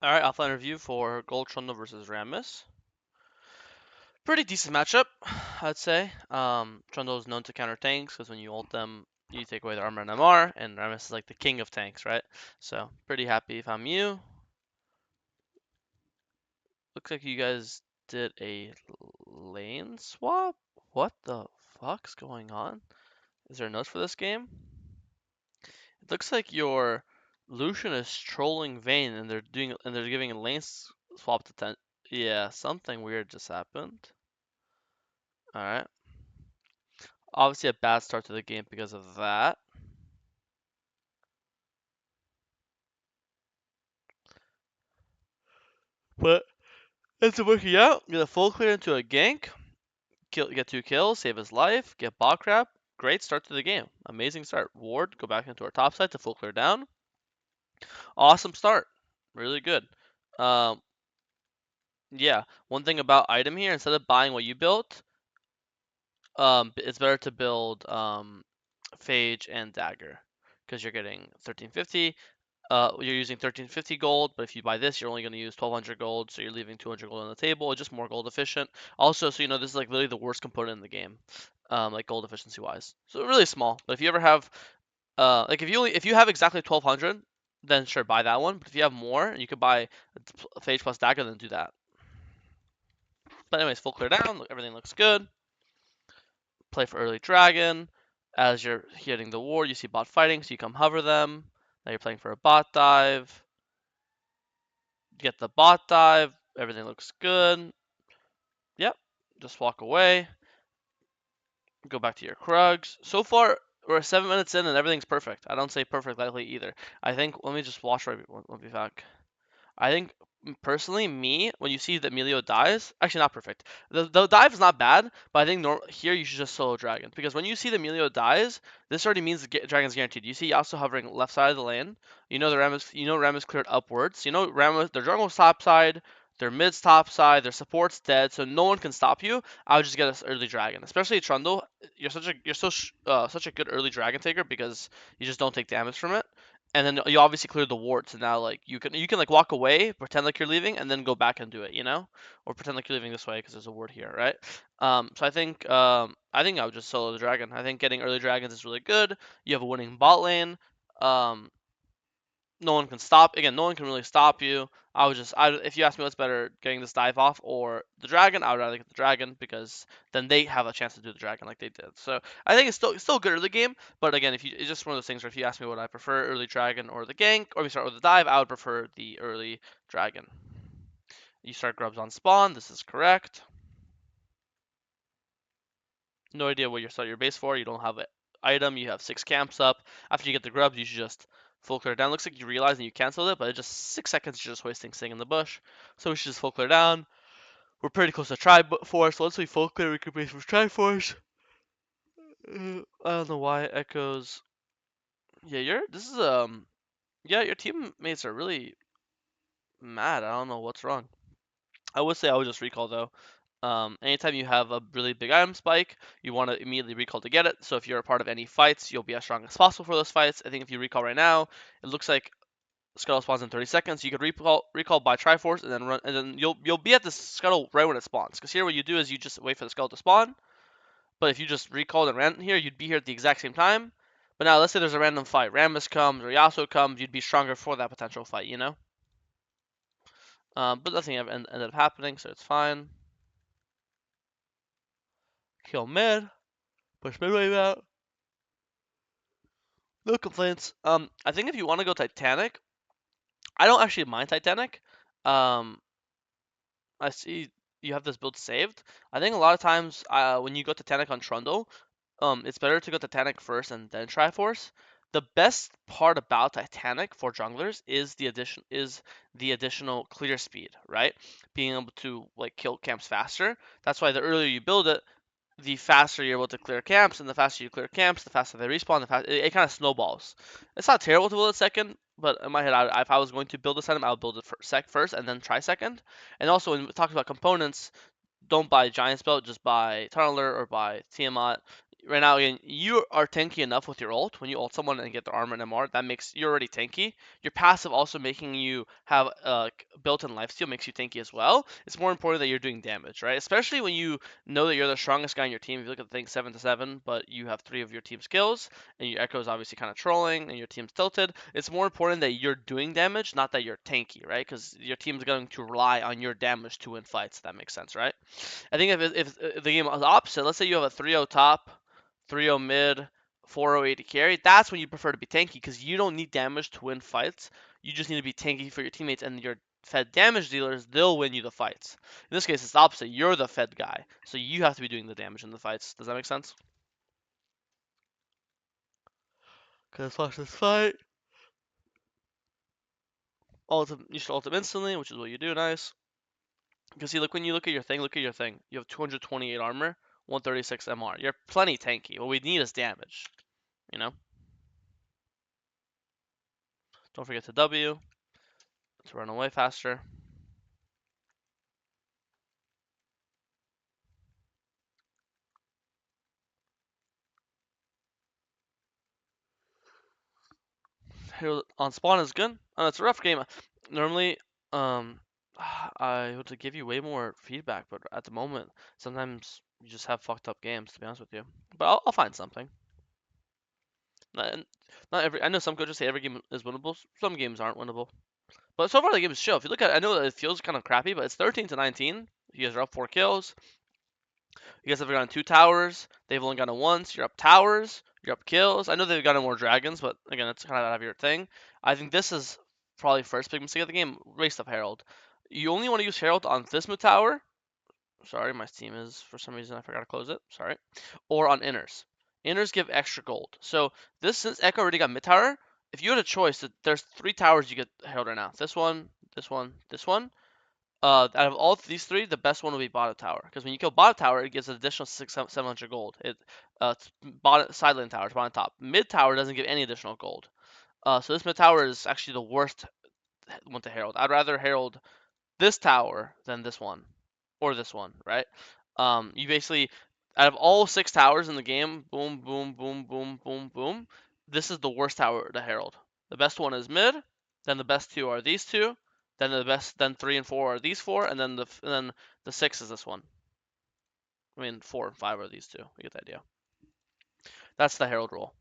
Alright, offline review for Gold Trundle versus Rammus. Pretty decent matchup, I'd say. Trundle is known to counter tanks because when you ult them, you take away their armor and MR, and Rammus is like the king of tanks, right? So, pretty happy if I'm you. Looks like you guys did a lane swap? What the fuck's going on? Is there notes for this game? It looks like your Lucian is trolling Vayne and they're giving a lane swap to 10. Yeah, something weird just happened. Alright. Obviously a bad start to the game because of that. But it's working out. Get a full clear into a gank, get 2 kills, save his life, get bot crap. Great start to the game. Amazing start. Ward, go back into our top side to full clear down. Awesome start. Really good. Um, yeah. One thing about item here, instead of buying what you built, it's better to build Phage and Dagger because you're getting 1350. You're using 1350 gold, but if you buy this, you're only going to use 1200 gold, so you're leaving 200 gold on the table. It's just more gold efficient. Also, so you know, this is like literally the worst component in the game, like gold efficiency wise. So really small. But if you ever have, like if you have exactly 1200, then sure buy that one. But if you have more, you could buy Phage plus Dagger, then do that. But anyways, full clear down. Everything looks good. Play for early dragon. As you're hitting the ward, you see bot fighting, so you come hover them. Now you're playing for a bot dive. Get the bot dive. Everything looks good. Yep. Just walk away. Go back to your Krugs. So far, we're 7 minutes in and everything's perfect. I don't say perfect lightly either. I think, let me just watch right. Let me back. I think personally, when you see that Emilio dies, actually not perfect. The dive is not bad, but I think here you should just solo dragon because when you see the Emilio dies, this already means the dragon's guaranteed. You see Yasuo hovering left side of the lane. Ram is cleared upwards. You know their jungle's top side, their mid's top side, their support's dead, so no one can stop you. I would just get us early dragon, especially Trundle. Such a good early dragon taker because you just don't take damage from it, and then you obviously cleared the wards, and now like you can like walk away, pretend like you're leaving, and then go back and do it, or pretend like you're leaving this way because there's a ward here, right? So I think I would just solo the dragon. I think getting early dragons is really good. You have a winning bot lane. Um, no one can stop. Again, no one can really stop you. If you ask me what's better, getting this dive off or the dragon, I would rather get the dragon because then they have a chance to do the dragon like they did. So I think it's still good early game, but again, it's just one of those things where if you ask me what I prefer, early dragon or the gank, or we start with the dive, I would prefer the early dragon. You start grubs on spawn. This is correct. No idea what you start your base for. You don't have an item. You have 6 camps up. After you get the grubs, you should just full clear down. Looks like you realize and you canceled it, but it's just 6 seconds. You're just wasting staying in the bush. So we should just full clear down. We're pretty close to Triforce. Once we full clear, we can base for Triforce. I don't know why it echoes. Yeah, your teammates are really mad. I don't know what's wrong. I would say I would just recall though. Anytime you have a really big item spike, you want to immediately recall to get it. So if you're a part of any fights, you'll be as strong as possible for those fights. I think if you recall right now, it looks like Scuttle spawns in 30 seconds. You could recall by Triforce and then run, and then you'll be at the Scuttle right when it spawns. Because here what you do is you just wait for the Scuttle to spawn. But if you just recalled and ran here, you'd be here at the exact same time. But now let's say there's a random fight, Rammus comes or Yasuo comes, you'd be stronger for that potential fight. But nothing ended up happening, so it's fine. Kill mid, push mid wave out. No complaints. I think if you want to go Titanic, I don't actually mind Titanic. Um, I see you have this build saved. I think a lot of times, when you go Titanic on Trundle, it's better to go Titanic first and then Triforce. The best part about Titanic for junglers is the additional clear speed, right? Being able to like kill camps faster. That's why the earlier you build it, the faster you're able to clear camps, and the faster you clear camps, the faster they respawn. It kind of snowballs. It's not terrible to build it second, but in my head, if I was going to build this item, I would build it first and then try second. And also, when we talk about components, don't buy Giant's Belt, just buy Tunneler or buy Tiamat. right now, again, you are tanky enough with your ult. When you ult someone and get their armor and MR, that makes you're already tanky. Your passive also making you have built-in lifesteal makes you tanky as well. It's more important that you're doing damage, right? Especially when you know that you're the strongest guy in your team. If you look at the thing 7-7, but you have 3 of your team's kills, and your Echo is obviously kind of trolling, and your team's tilted. It's more important that you're doing damage, not that you're tanky, right? Because your team's going to rely on your damage to win fights. If that makes sense, right? I think if the game was opposite, let's say you have a 3-0 top, 3-0 mid, 4-0 AD carry, that's when you prefer to be tanky because you don't need damage to win fights. You just need to be tanky for your teammates, and your fed damage dealers, they'll win you the fights. In this case, it's the opposite. You're the fed guy, so you have to be doing the damage in the fights. Does that make sense? Cause watch this fight. You should ult him instantly, which is what you do. Nice. Because see, look when you look at your thing. Look at your thing. You have 228 armor, 136 MR. You're plenty tanky. What we need is damage. You know. Don't forget to W to run away faster. Here on spawn is good. It's a rough game. Normally, um, I would give you way more feedback, but at the moment, sometimes you just have fucked up games. To be honest with you, but I'll find something. Not, not every. I know some coaches say every game is winnable. Some games aren't winnable. But so far the game is chill. If you look at, I know that it feels kind of crappy, but it's 13-19. You guys are up 4 kills. You guys have gotten 2 towers. They've only gotten once. You're up towers. You're up kills. I know they've gotten more dragons, but again, it's kind of out of your thing. I think this is probably first big mistake of the game. Waste of Herald. You only want to use Herald on this mid tower. Sorry, my Steam is, for some reason, I forgot to close it. Sorry. Or on inners. Inners give extra gold. So this, since Echo already got mid tower, if you had a choice, there's 3 towers you get Herald right now. This one, this one, this one. Out of all these 3, the best one will be bottom tower. Because when you kill bottom tower, it gives an additional 700 gold. Bottom side lane tower, bottom top. Mid tower doesn't give any additional gold. So this mid tower is actually the worst one to herald. I'd rather herald this tower than this one, or this one, right? You basically, out of all 6 towers in the game, boom, boom, boom, boom, boom, boom. This is the worst tower to herald. The best one is mid. Then the best 2 are these 2. Then 3 and 4 are these 4, and then the 6 is this one. I mean 4 and 5 are these 2. You get the idea. That's the herald rule.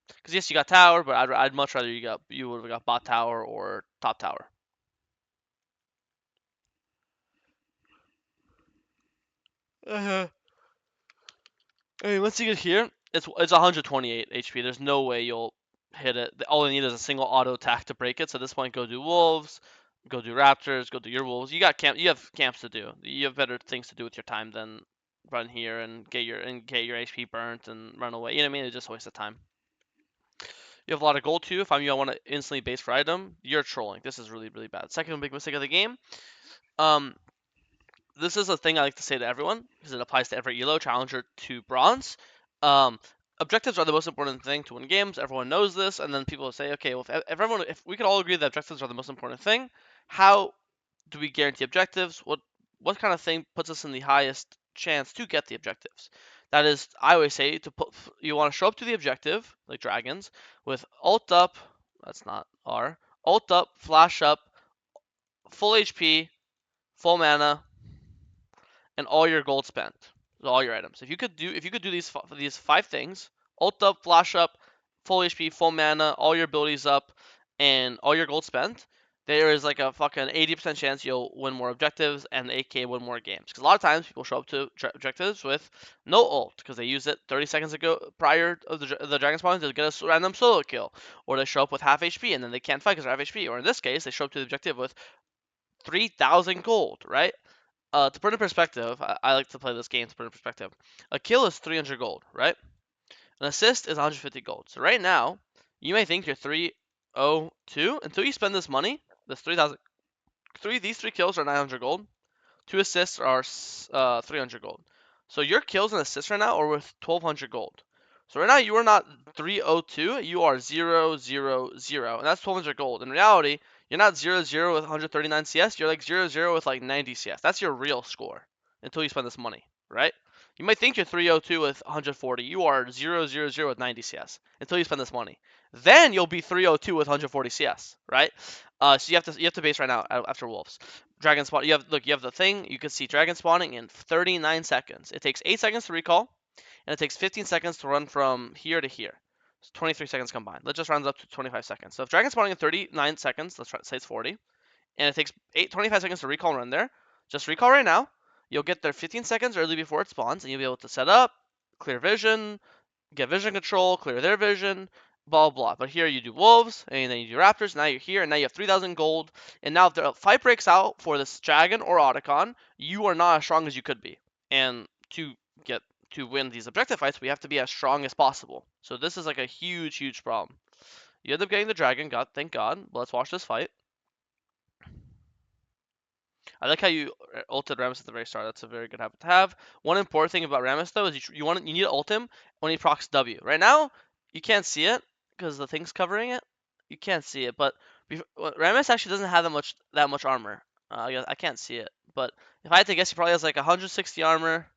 Because yes, you got tower, but I'd much rather you would have got bot tower or top tower. Uh-huh. I mean, once you get here, it's 128 HP. There's no way you'll hit it. All you need is a single auto attack to break it. So at this point, go do wolves, go do raptors, go do your wolves. You have camps to do. You have better things to do with your time than run here and get your HP burnt and run away. You know what I mean? It's just a waste of time. You have a lot of gold too. If I'm you, I want to instantly base for item. You're trolling. This is really, really bad. Second big mistake of the game. Um, this is a thing I like to say to everyone because it applies to every elo, challenger to bronze. Um, Objectives are the most important thing to win games. Everyone knows this, and then people say, okay, well, if we could all agree that objectives are the most important thing, how do we guarantee objectives? What kind of thing puts us in the highest chance to get the objectives? That is, I always say you want to show up to the objective like dragons with ult up. That's not R. Ult up, flash up, full HP, full mana, and all your gold spent, all your items. If you could do these 5 things, ult up, flash up, full HP, full mana, all your abilities up, and all your gold spent, there is like a fucking 80% chance you'll win more objectives and AK win more games. Because a lot of times people show up to objectives with no ult because they used it 30 seconds ago prior of the dragon spawn to get a random solo kill, or they show up with half HP and then they can't fight because they're half HP, or in this case they show up to the objective with 3,000 gold, right? To put in perspective, I like to play this game to put in perspective. A kill is 300 gold, right? An assist is 150 gold. So right now, you may think you're 302 until you spend this money. This 3,000. These 3 kills are 900 gold. 2 assists are 300 gold. So your kills and assists right now are worth 1,200 gold. So right now you are not 302, you are 000, and that's 1,200 gold. In reality, you're not 0-0 with 139 CS, you're like 0-0 with like 90 CS. That's your real score until you spend this money, right? You might think you're 302 with 140. You are 000 with 90 CS until you spend this money. Then you'll be 302 with 140 CS, right? So you have to base right now after wolves. Dragon spawn. You have the thing. You can see dragon spawning in 39 seconds. It takes 8 seconds to recall, and it takes 15 seconds to run from here to here. So 23 seconds combined. Let's just round it up to 25 seconds. So if dragon spawning in 39 seconds, let's say it's 40, and it takes 25 seconds to recall and run there. Just recall right now. You'll get there 15 seconds early before it spawns, and you'll be able to set up, clear vision, get vision control, clear their vision, blah blah. But here you do wolves, and then you do raptors. Now you're here, and now you have 3,000 gold. And now if the fight breaks out for this dragon or Otacon, you are not as strong as you could be. And get to win these objective fights, we have to be as strong as possible. So this is like a huge, huge problem. You end up getting the dragon, God, thank God. Let's watch this fight. I like how you ulted Rammus at the very start. That's a very good habit to have. One important thing about Rammus though is you need to ult him when he procs W. Right now, you can't see it because the thing's covering it. You can't see it, but Rammus actually doesn't have that much armor. I can't see it, but if I had to guess, he probably has like 160 armor,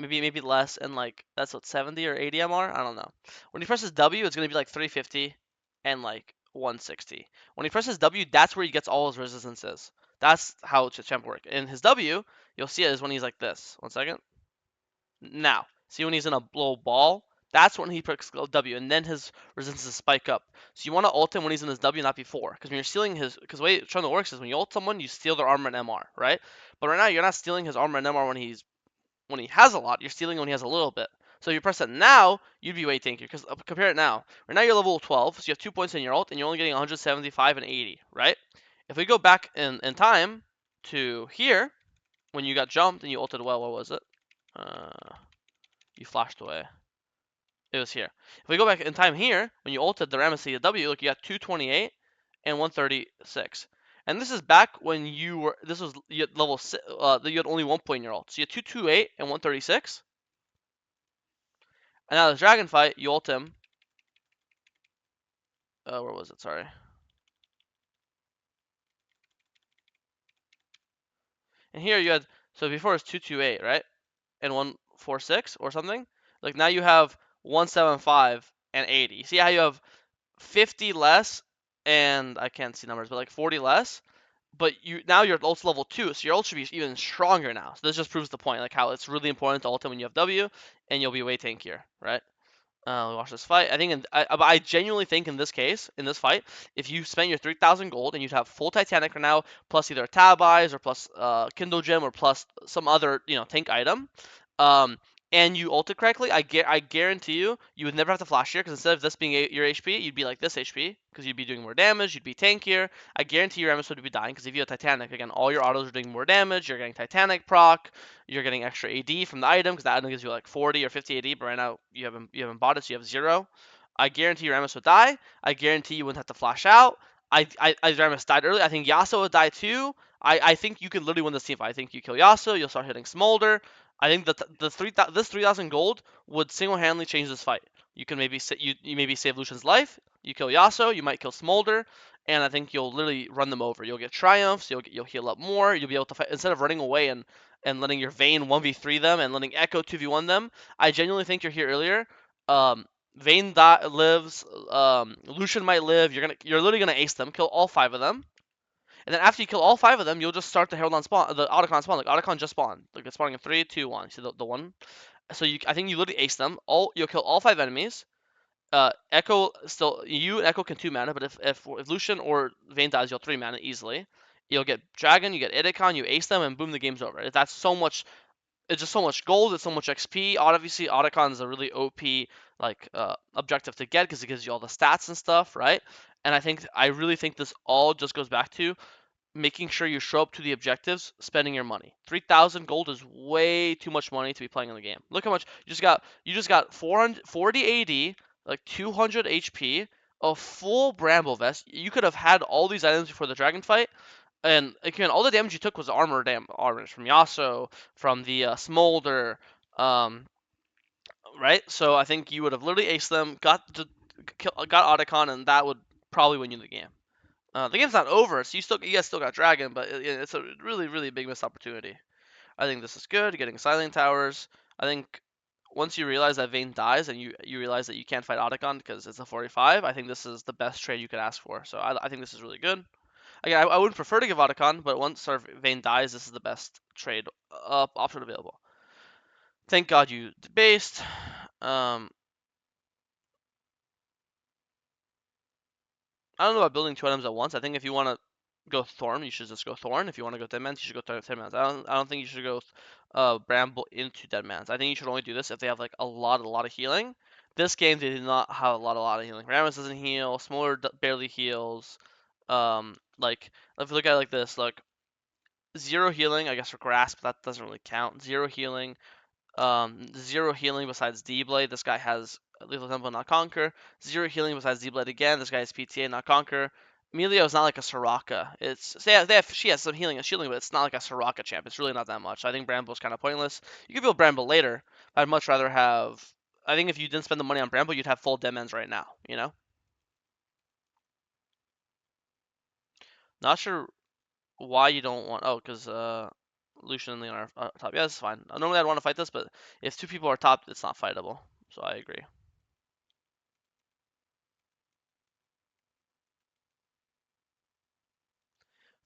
maybe less, and like that's what 70 or 80 MR. I don't know. When he presses W, it's gonna be like 350 and like 160. When he presses W, that's where he gets all his resistances. That's how champ work. In his W, you'll see it is when he's like this. 1 second. Now, see when he's in a little ball? That's when he presses W, and then his resistances spike up. So you want to ult him when he's in his W, not before. Because when you're stealing his, because the way Trundle works is when you ult someone, you steal their armor and MR, right? But right now, you're not stealing his armor and MR when he has a lot. You're stealing when he has a little bit. So if you press it now, you'd be way tankier. Because compare it now. Right now you're level 12, so you have 2 points in your ult, and you're only getting 175 and 80, right? If we go back in time to here, when you got jumped and you ulted well, what was it? You flashed away. It was here. If we go back in time here, when you ulted the Rammus W, look, you got 228 and 136. And this is back when you had level 6, you had only 1 point in your ult. So you had 228 and 136. And now the dragon fight, you ult him. Where was it? Sorry. And here you had, so before it was 228, right? And 146 or something. Like now you have 175 and 80. See how you have 50 less, and I can't see numbers, but like 40 less. But now your ult's level 2, so your ult should be even stronger now. So this just proves the point, like how it's really important to ult him when you have W, and you'll be way tankier, right? Watch this fight. I genuinely think in this case, in this fight, if you spent your 3,000 gold and you'd have full Titanic right now, plus either Tab Eyes or plus Kindle Gem or plus some other tank item, um, and you ulted correctly, I guarantee you would never have to flash here because instead of this being your HP, you'd be like this HP because you'd be doing more damage, you'd be tankier. I guarantee your MS would be dying because if you have Titanic, again, all your autos are doing more damage. You're getting Titanic proc. You're getting extra AD from the item because the item gives you like 40 or 50 AD, but right now you haven't bought it, so you have 0. I guarantee your MS would die. I guarantee you wouldn't have to flash out. Rammus died early. I think Yasuo would die too. I think you could literally win this team fight. I think you kill Yasuo, you'll start hitting Smolder. I think that this 3,000 gold would single-handedly change this fight. You can maybe you maybe save Lucian's life. You kill Yasuo, you might kill Smolder, and I think you'll literally run them over. You'll get triumphs. You'll heal up more. You'll be able to fight instead of running away and letting your Vayne 1v3 them and letting Echo 2v1 them. I genuinely think you're here earlier. Vayne lives. Lucian might live. You're literally gonna ace them, kill all 5 of them, and then after you kill all 5 of them, you'll just start the Heraldon spawn, the Otacon spawn. Like Otacon just spawned. Like it's spawning in 3, 2, 1. You see the one? So I think you literally ace them. You'll kill all 5 enemies. Echo still, you and Echo can 2 mana, but if Lucian or Vayne dies, you'll 3 mana easily. You'll get Dragon, you get Idicon, you ace them, and boom, the game's over. That's so much. It's just so much gold. It's so much XP. Obviously, Otacon is a really OP objective to get because it gives you all the stats and stuff, right? And I really think this all just goes back to making sure you show up to the objectives, spending your money. 3,000 gold is way too much money to be playing in the game. Look how much you just got. You just got 440 AD, like 200 HP, a full Bramble vest. You could have had all these items before the dragon fight, and again, all the damage you took was armor from Yasuo, from the Smolder, right? So I think you would have literally aced them, got Otacon, and that would probably win you the game. The game's not over, so you guys still got Dragon, but it's a really, really big missed opportunity. I think this is good. Getting Silent Towers. I think once you realize that Vayne dies and you realize that you can't fight Otacon because it's a 45, I think this is the best trade you could ask for. So I think this is really good. Again, I would prefer to give Otacon, but once sort of Vayne dies, this is the best trade option available. Thank God you debased. I don't know about building two items at once. I think if you want to go Thorn, you should just go Thorn. If you want to go Deadmans, you should go Deadmans. I don't think you should go Bramble into Deadmans. I think you should only do this if they have like a lot of healing. This game they did not have a lot of healing. Rammus doesn't heal. Smaller barely heals. Like if you look at it like this, like zero healing, I guess for Grasp that doesn't really count. Zero healing. Zero healing besides D-Blade. This guy has Lethal Tempo, not Conquer. Zero healing besides D-Blade again. This guy has PTA, not Conquer. Emilio is not like a Soraka. She has some healing and shielding, but it's not like a Soraka champ. It's really not that much. I think Bramble's kind of pointless. You could build Bramble later. I'd much rather have. I think if you didn't spend the money on Bramble, you'd have full Demons right now. You know. Not sure why you don't want. Oh, because Lucian and Leon are top. Yeah, that's fine. Normally I'd want to fight this, but if two people are top, it's not fightable. So I agree.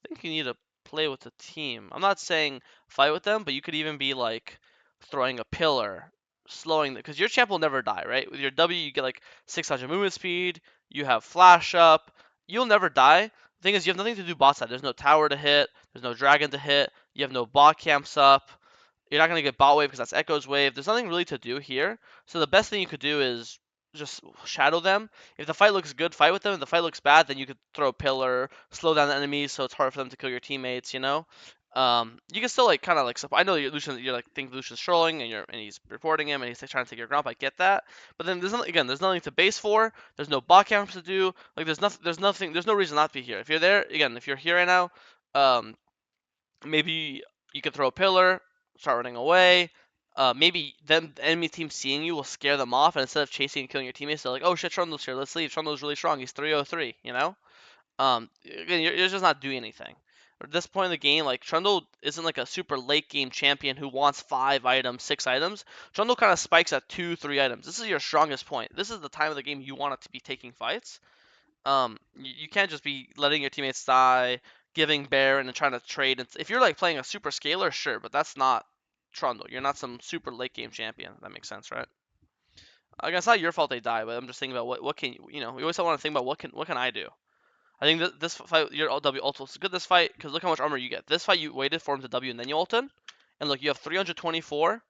Think you need to play with the team. I'm not saying fight with them, but you could even be like throwing a pillar, slowing them, because your champ will never die, right? With your W, you get like 600 movement speed. You have flash up. You'll never die. The thing is, you have nothing to do bot side. There's no tower to hit. There's no dragon to hit. You have no bot camps up. You're not gonna get bot wave because that's Echo's wave. There's nothing really to do here. So the best thing you could do is just shadow them. If the fight looks good, fight with them. If the fight looks bad, then you could throw a pillar, slow down the enemies, so it's hard for them to kill your teammates. You know, you can still like kind of like. I know Lucian, you're like think Lucian's trolling and he's reporting him and he's like, trying to take your grump. I get that, but then there's nothing to base for. There's no bot camps to do. Like there's no reason not to be here. If you're there again, if you're here right now, um, maybe you could throw a pillar, start running away. Maybe then the enemy team seeing you will scare them off, and instead of chasing and killing your teammates, they're like, "Oh shit, Trundle's here. Let's leave. Trundle's really strong. He's 303." You know. Again, you're just not doing anything. At this point in the game, like Trundle isn't like a super late game champion who wants 5 items, 6 items. Trundle kind of spikes at 2, 3 items. This is your strongest point. This is the time of the game you want it to be taking fights. You can't just be letting your teammates die, giving bear, and then trying to trade. If you're like playing a super scaler, sure, but that's not Trundle. You're not some super late game champion. That makes sense, right? Again, it's not your fault they die, but I'm just thinking about what can you know. We always want to think about what can I do. I think that this fight, your W ult was good this fight because look how much armor you get. This fight you waited for him to W and then you ult in, and look you have 324,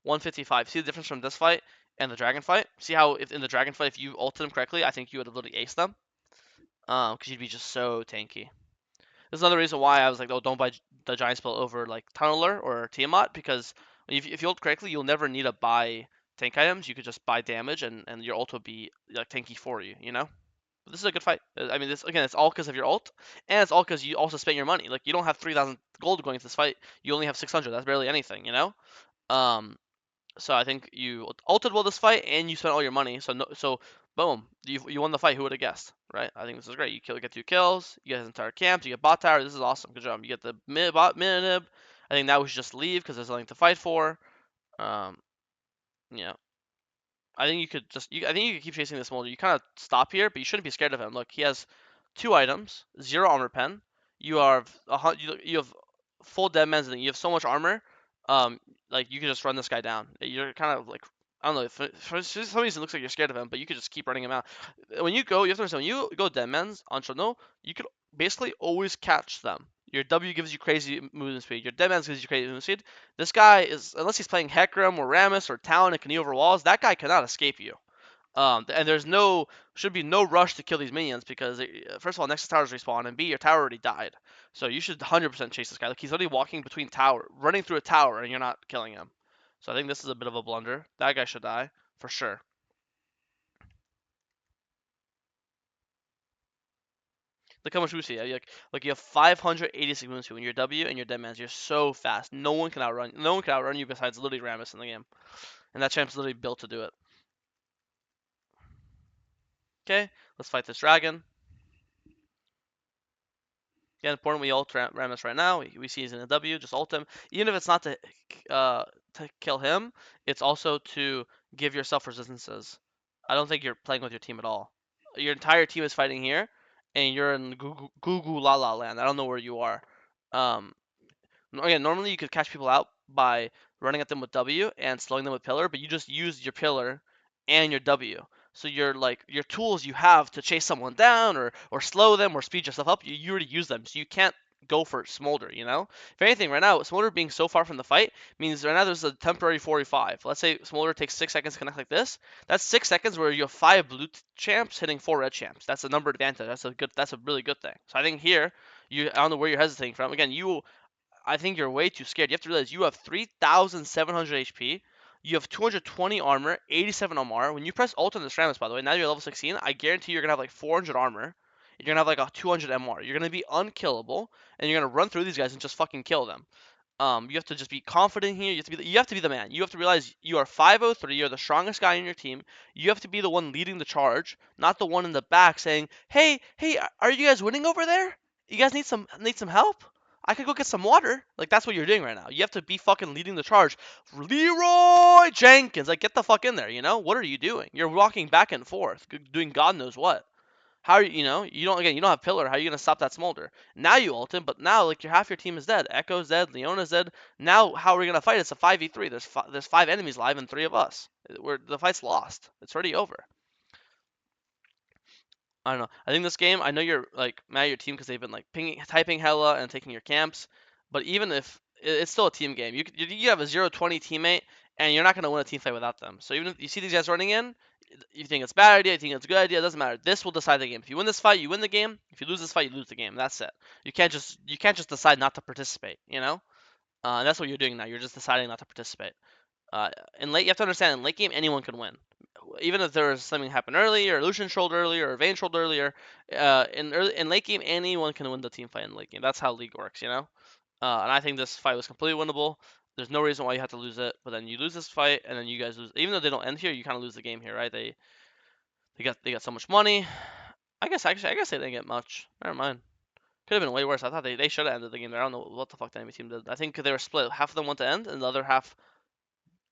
155. See the difference from this fight and the dragon fight? See how if in the dragon fight if you ulted him correctly, I think you would have literally aced them. Because you'd be just so tanky. There's another reason why I was like, oh, don't buy the giant spell over like Tunneler or Tiamat because if you ult correctly, you'll never need to buy tank items. You could just buy damage and your ult will be like tanky for you, you know? But this is a good fight. I mean, this again, it's all because of your ult, and it's all because you also spent your money. Like you don't have 3,000 gold going into this fight. You only have 600. That's barely anything, you know. Um, so I think you ulted well this fight, and you spent all your money. So no, so boom, you won the fight. Who would have guessed, right? I think this is great. Get 2 kills. You get his entire camp. You get bot tower. This is awesome. Good job. You get the mid bot nib. I think now we should just leave because there's nothing to fight for. Um, yeah. I think you could just. I think you could keep chasing this molder. You kind of stop here, but you shouldn't be scared of him. Look, he has 2 items, 0 armor pen. You are you have full dead men's, and you have so much armor. Like you can just run this guy down. You're kind of like I don't know. For some reason, it looks like you're scared of him, but you could just keep running him out. When you go, you have to understand when you go dead men's on Trundle, you could basically always catch them. Your W gives you crazy movement speed. Your dead man's gives you crazy movement speed. This guy is unless he's playing Hecarim or Rammus or Talon and can knee over walls, that guy cannot escape you. And there's should be no rush to kill these minions because first of all, next to towers respawn, and B, your tower already died. So you should 100% chase this guy. Like he's already walking between running through a tower, and you're not killing him. So I think this is a bit of a blunder. That guy should die for sure. Look how much boost you have. Like you have 586 moves when you're W and you're dead man. You're so fast. No one can outrun. No one can outrun you besides literally Rammus in the game, and that champ's literally built to do it. Okay, let's fight this dragon. Again, important we ult Rammus right now. We see he's in a W, just ult him. Even if it's not to kill him, it's also to give yourself resistances. I don't think you're playing with your team at all. Your entire team is fighting here, and you're in goo goo la la land. I don't know where you are. Um, Again, normally you could catch people out by running at them with W and slowing them with pillar, but you just use your pillar and your W. So your tools you have to chase someone down or slow them or speed yourself up, you already use them. So you can't go for Smolder, you know? If anything, right now, Smolder being so far from the fight means right now there's a temporary 45. Let's say Smolder takes 6 seconds to connect like this. That's 6 seconds where you have 5 blue champs hitting 4 red champs. That's a number advantage. That's a really good thing. So I think here, I don't know where you're hesitating from. Again, I think you're way too scared. You have to realize you have 3,700 HP. You have 220 armor, 87 MR. When you press ult on this Rammus, by the way, now you're level 16, I guarantee you're going to have like 400 armor. You're going to have like a 200 MR. You're going to be unkillable, and you're going to run through these guys and just fucking kill them. You have to just be confident here. You have to be the man. You have to realize you are 503. You're the strongest guy in your team. You have to be the one leading the charge, not the one in the back saying, "Hey, are you guys winning over there? You guys need some help? I could go get some water." Like that's what you're doing right now. You have to be fucking leading the charge. Leroy Jenkins, like get the fuck in there. You know what are you doing? You're walking back and forth, doing God knows what. How are you don't have pillar. How are you gonna stop that smolder? Now you ult him, but now like half your team is dead. Echo's dead, Leona's dead. Now how are we gonna fight? It's a 5v3. There's 5 enemies live and 3 of us. The fight's lost. It's already over. I don't know. I think this game, I know you're like mad at your team because they've been like typing hella and taking your camps, but even if it's still a team game, you have a 0-20 teammate and you're not gonna win a team fight without them. So even if you see these guys running in, you think it's a bad idea, you think it's a good idea, it doesn't matter. This will decide the game. If you win this fight, you win the game. If you lose this fight, you lose the game. That's it. You can't just decide not to participate. And that's what you're doing now. You're just deciding not to participate. In late, you have to understand in late game, anyone can win. Even if there was something happen early, or Lucian trolled earlier, or Vayne trolled earlier, in late game, anyone can win the team fight in late game. That's how League works. And I think this fight was completely winnable. There's no reason why you have to lose it, but then you lose this fight, and then you guys lose. Even though they don't end here, you kind of lose the game here, right? They got so much money. I guess they didn't get much. Never mind. Could have been way worse. I thought they should have ended the game there. I don't know what the fuck the enemy team did. I think they were split. Half of them went to end, and the other half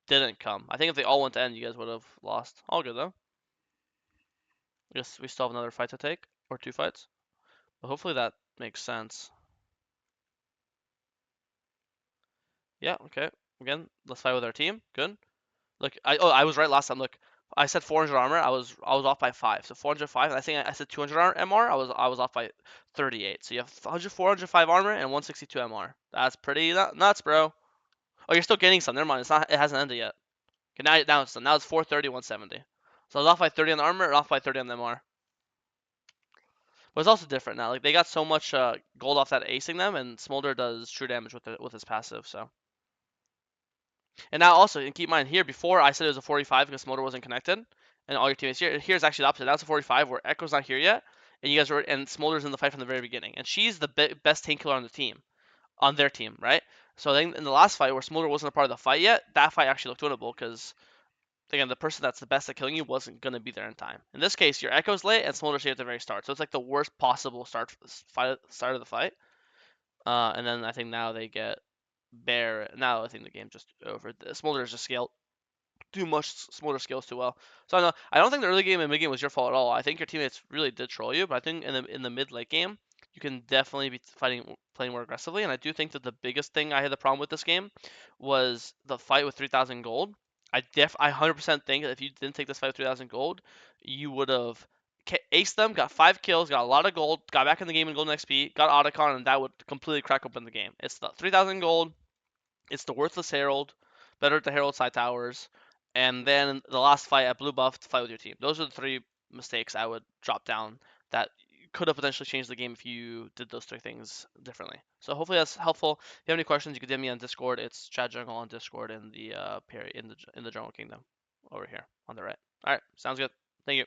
didn't come. I think if they all went to end, you guys would have lost. All good though. I guess we still have another fight to take, or 2 fights. But hopefully that makes sense. Yeah, okay. Again, let's fight with our team. Good. Look, I was right last time. Look, I said 400 armor. I was off by 5. So 405. And I think I said 200 MR. I was off by 38. So you have 405 armor and 162 MR. That's pretty nuts, bro. Oh, you're still getting some. Never mind. It's not. It hasn't ended yet. Okay, now it's 430, 170. So I was off by 30 on the armor and off by 30 on the MR. But it's also different now. Like they got so much gold off that acing them, and Smolder does true damage with his passive. So. And now also, and keep in mind here, before I said it was a 45 because Smolder wasn't connected, and all your teammates here. Here's actually the opposite. Now it's a 45 where Echo's not here yet, and you guys and Smolder's in the fight from the very beginning, and she's the best tank killer on the team, on their team, right? So then in the last fight where Smolder wasn't a part of the fight yet, that fight actually looked winnable because again the person that's the best at killing you wasn't gonna be there in time. In this case, your Echo's late and Smolder's here at the very start, so it's like the worst possible start of the fight. And then I think now they get Bear. Now I think the game's just over. Smolder's just scaled too much. Smolder scales too well. So I don't think the early game and mid game was your fault at all. I think your teammates really did troll you, but I think in the mid late game you can definitely be playing more aggressively. And I do think that the biggest thing I had the problem with this game was the fight with 3,000 gold. I 100% think that if you didn't take this fight with 3,000 gold, you would have aced them, got 5 kills, got a lot of gold, got back in the game in golden XP, got Otacon, and that would completely crack open the game. It's the 3,000 gold, it's the worthless Herald, better at the Herald side towers, and then the last fight at blue buff to fight with your team. Those are the 3 mistakes I would drop down that could have potentially changed the game if you did those 3 things differently. So hopefully that's helpful. If you have any questions, you can DM me on Discord. It's Chad Jungle on Discord in the in the Jungle Kingdom over here on the right. All right, sounds good. Thank you.